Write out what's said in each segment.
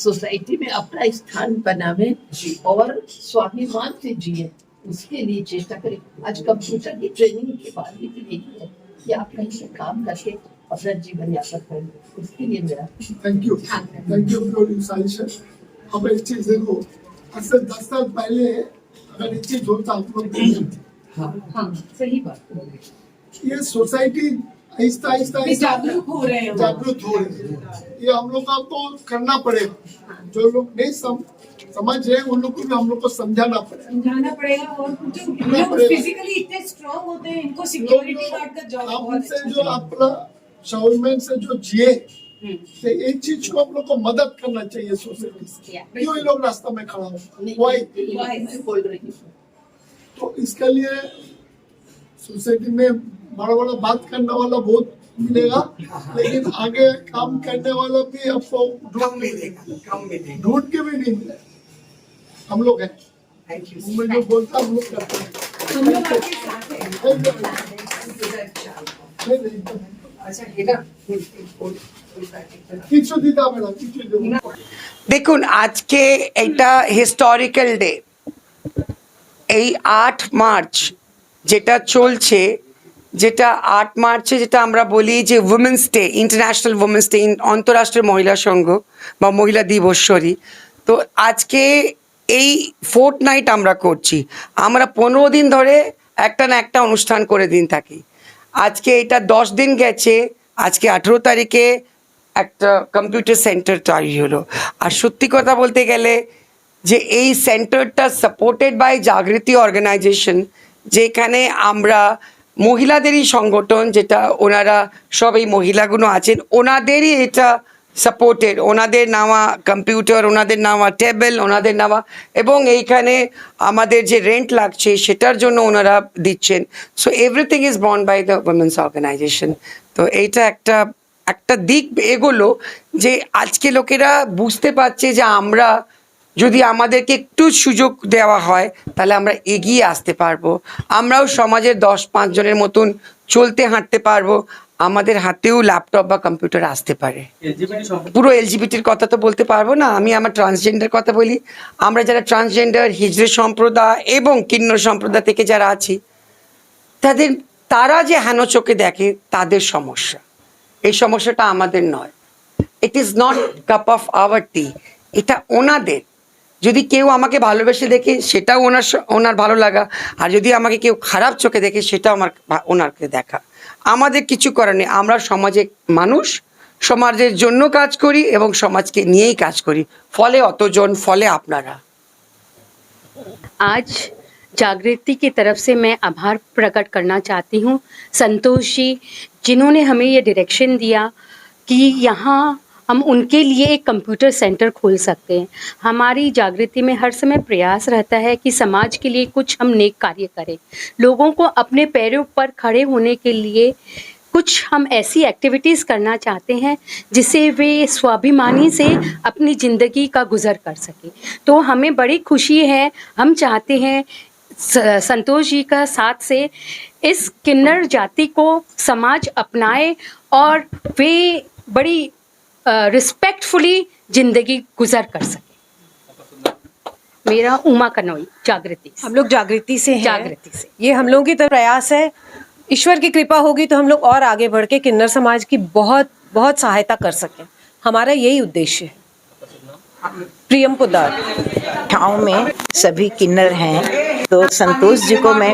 Society में अपना स्थान बनावे और स्वाभिमान से जिए, उसके लिए चेष्टा करें। आज कंप्यूटर की ट्रेनिंग के बाद भी तो यही है कि आप कहीं से काम करके अपना जीवन यापन करें, उसके लिए मेरा थैंक यू फॉर सजेशन। अब इस चीज देखो, आज से 10 साल पहले अगर ये चीज होता आप लोग, हाँ सही बात, ये सोसाइटी आहिस्ता आहिस्ता जागरूक हो रहे हैं, ये हम लोग को करना पड़ेगा। जो लोग नहीं समझ रहे हैं उन लोग को भी हम लोग को समझाना पड़ेगा। और जो लोग फिजिकली इतने स्ट्रांग होते हैं, इनको सिक्योरिटी गार्ड का जॉब बहुत अच्छा जो अपना स्वाभिमान से जो जिए, तो एक चीज को हम लोग को मदद करना चाहिए सोसाइटी से। क्यों ये लोग रास्ता में खड़ा हो, बोल रही हूँ। तो इसके लिए सोसाइटी में बड़ा बड़ा बात करने वाला बहुत मिलेगा, लेकिन आगे काम करने वाला भी आपको ढूंढ के भी नहीं मिलेगा। हम लोग हैं, मैं जो बोलता हम लोग करते हैं, हम लोग आपके साथ हैं। দেখুন আজকে এটা হিস্টোরিক্যাল ডে। এই 8 মার্চ যেটা চলছে, যেটা 8 মার্চে যেটা আমরা বলি যে women's day, international women's day, অন্তর্রাষ্ট্রীয় মহিলা সংঘ বা মহিলা দিবসরী। তো আজকে এই ফোর্টনাইট আমরা করছি, আমরা 15 দিন ধরে একটা না একটা অনুষ্ঠান করে দিন থাকি। আজকে এটা 10 দিন গেছে, আজকে 18 তারিখে একটা কম্পিউটার সেন্টার তৈরি হলো। আর সত্যি কথা বলতে গেলে যে এই সেন্টারটা সাপোর্টেড বাই জাগৃতি অর্গানাইজেশন, যেখানে আমরা মহিলাদেরই সংগঠন, যেটা ওনারা সব এই মহিলাগুলো আছেন ওনাদেরই এটা সাপোর্টেড, ওনাদের নেওয়া কম্পিউটার, ওনাদের নেওয়া টেবিল, ওনাদের নেওয়া, এবং এইখানে আমাদের যে রেন্ট লাগছে সেটার জন্য ওনারা দিচ্ছেন। So everything is borne by the women's organization. তো এইটা একটা একটা দিক এগোলো যে আজকে লোকেরা বুঝতে পারছে যে আমরা যদি আমাদেরকে একটু সুযোগ দেওয়া হয় তাহলে আমরা এগিয়ে আসতে পারবো, আমরাও সমাজের 10-5 জনের মতন চলতে হাঁটতে পারবো, আমাদের হাতেও ল্যাপটপ বা কম্পিউটার আসতে পারে। পুরো এলজিবিটির কথা তো বলতে পারবো না, আমি আমার ট্রান্সজেন্ডার কথা বলি। আমরা যারা ট্রান্সজেন্ডার, হিজড়ে সম্প্রদায় এবং কিন্নর সম্প্রদায় থেকে যারা আছি, তারা যে হেন চোখে দেখে তাদের সমস্যা, এই সমস্যাটা আমাদের নয়। It is not cup of our tea, এটা ওনাদের। যদি কেউ আমাকে ভালোবেসে দেখে সেটাও ওনার ভালো লাগা, আর যদি আমাকে কেউ খারাপ চোখে দেখে সেটাও ওনাকে দেখা। আমাদের কিছু করার নেই, আমরা সমাজে মানুষ, সমাজের জন্য কাজ করি এবং সমাজকে নিয়েই কাজ করি, ফলে অতজন, ফলে আপনারা। आज जागृति की तरफ से मैं आभार प्रकट करना चाहती हूँ संतोष जी, जिन्होंने हमें ये डायरेक्शन दिया कि यहाँ हम उनके लिए एक कंप्यूटर सेंटर खोल सकते हैं। हमारी जागृति में हर समय प्रयास रहता है कि समाज के लिए कुछ हम नेक कार्य करें, लोगों को अपने पैरों पर खड़े होने के लिए कुछ हम ऐसी एक्टिविटीज़ करना चाहते हैं जिससे वे स्वाभिमानी से अपनी ज़िंदगी का गुज़र कर सकें। तो हमें बड़ी खुशी है, हम चाहते हैं संतोष जी का साथ से इस किन्नर जाति को समाज अपनाए और वे बड़ी रिस्पेक्टफुली ज़िंदगी गुज़र कर सके। मेरा उमा कनोई, जागृति। हम लोग जागृति से हैं। जागृति से ये हम लोगों की तरफ प्रयास है। ईश्वर की कृपा होगी तो हम लोग और आगे बढ़ के किन्नर समाज की बहुत बहुत सहायता कर सकें, हमारा यही उद्देश्य है। प्रियम पुदार। गाँव में सभी किन्नर हैं, तो संतोष जी को मैं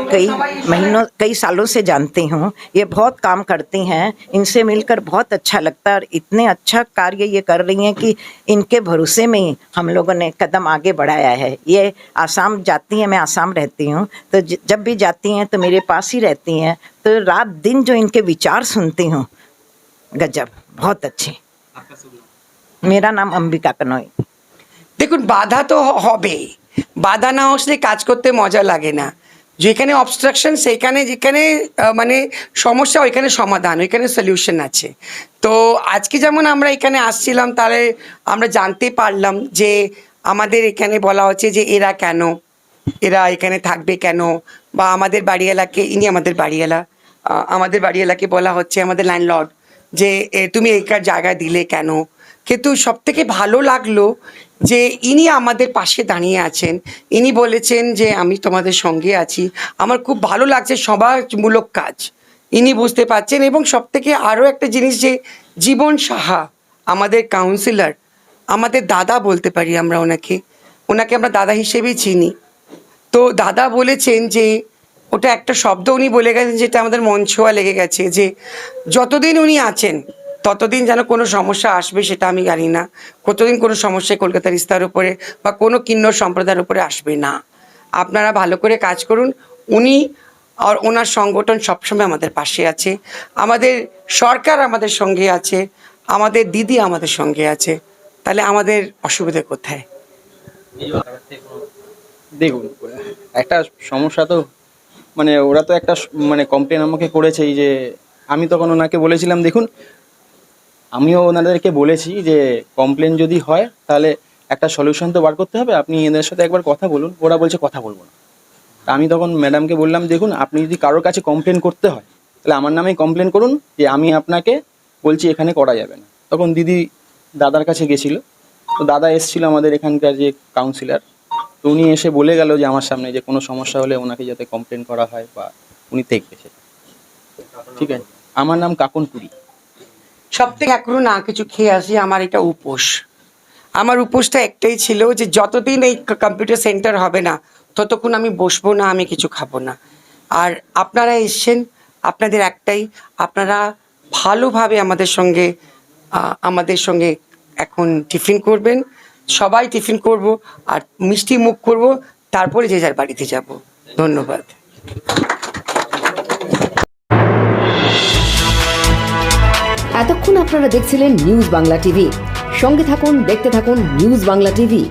कई सालों से जानती हूँ। ये बहुत काम करती हैं, इनसे मिलकर बहुत अच्छा लगता है, और इतने अच्छा कार्य ये कर रही हैं कि इनके भरोसे में ही हम लोगों ने कदम आगे बढ़ाया है। ये आसाम जाती हैं, मैं आसाम रहती हूँ, तो जब भी जाती हैं तो मेरे पास ही रहती हैं, तो रात दिन जो इनके विचार सुनती हूँ, गजब, बहुत अच्छे। मेरा नाम अंबिका कनोई। দেখুন বাধা তো হবেই, বাধা না আসলে কাজ করতে মজা লাগে না। যেখানে অবস্ট্রাকশন সেখানে, যেখানে মানে সমস্যা ওইখানে সমাধান, ওইখানে সলিউশন আছে। তো আজকে যেমন আমরা এখানে আসছিলাম, তাহলে আমরা জানতে পারলাম যে আমাদের এখানে বলা হচ্ছে যে এরা কেন, এরা এখানে থাকবে কেন, বা আমাদের বাড়িওয়ালাকে, ইনি আমাদের বাড়িওয়ালা, আমাদের বাড়িওয়ালাকে বলা হচ্ছে, আমাদের ল্যান্ডলর্ড, যে তুমি এখানে জায়গা দিলে কেন। কিন্তু সব থেকে ভালো লাগলো যে ইনি আমাদের পাশে দাঁড়িয়ে আছেন, ইনি বলেছেন যে আমি তোমাদের সঙ্গে আছি। আমার খুব ভালো লাগছে, সমাজমূলক কাজ ইনি বুঝতে পারছেন। এবং সব থেকে আরও একটা জিনিস, যে জীবন সাহা আমাদের কাউন্সিলর, আমাদের দাদা বলতে পারি আমরা ওনাকে আমরা দাদা হিসেবেই চিনি। তো দাদা বলেছেন যে ওটা একটা শব্দ উনি বলে গেছেন যেটা আমাদের মন ছোঁয়া লেগে গেছে, যে যতদিন উনি আছেন ততদিন যেন কোনো সমস্যা আসবে সেটা আমি জানি না, কতদিন কোনো সমস্যা কলকাতার ইস্তার উপরে বা কোনো কিন্নর সম্প্রদায়ের উপরে আসবে না। আপনারা ভালো করে কাজ করুন। উনি আর ওনার সংগঠন সবসময় আমাদের পাশে আছে, আমাদের সরকার আমাদের সঙ্গে আছে, আমাদের দিদি আমাদের সঙ্গে আছে, তাহলে আমাদের অসুবিধা কোথায়? দেখুন, একটা সমস্যা তো, মানে ওরা তো একটা মানে কমপ্লেন আমাকে করেছে, যে আমি তখন ওনাকে বলেছিলাম দেখুন, আমিও ওনাদেরকে বলেছি যে কমপ্লেন যদি হয় তাহলে একটা সলিউশন তো বার করতে হবে, আপনি এদের সাথে একবার কথা বলুন। ওরা বলছে কথা বলবো না। তা আমি তখন ম্যাডামকে বললাম দেখুন, আপনি যদি কারোর কাছে কমপ্লেন করতে হয় তাহলে আমার নামেই কমপ্লেন করুন, যে আমি আপনাকে বলছি এখানে করা যাবে না। তখন দিদি দাদার কাছে গেছিলো, তো দাদা এসেছিল আমাদের এখানকার যে কাউন্সিলর, তো উনি এসে বলে গেল যে আমার সামনে যে কোনো সমস্যা হলে ওনাকে যাতে কমপ্লেন করা হয় বা উনি দেখবে সেটা। ঠিক আছে, আমার নাম কাকন পুরী। সব থেকে এখনো না কিছু খেয়ে আসি, আমার এটা উপোস। আমার উপোসটা একটাই ছিল যে যতদিন এই কম্পিউটার সেন্টার হবে না ততক্ষণ আমি বসবো না, আমি কিছু খাবো না। আর আপনারা এসছেন, আপনাদের একটাই, আপনারা ভালোভাবে আমাদের সঙ্গে এখন টিফিন করবেন, সবাই টিফিন করব আর মিষ্টি মুখ করব, তারপরে যে যার বাড়িতে যাব। ধন্যবাদ। এতক্ষণ আপনারা দেখছিলেন নিউজ বাংলা টিভি। সঙ্গে থাকুন, দেখতে থাকুন নিউজ বাংলা টিভি।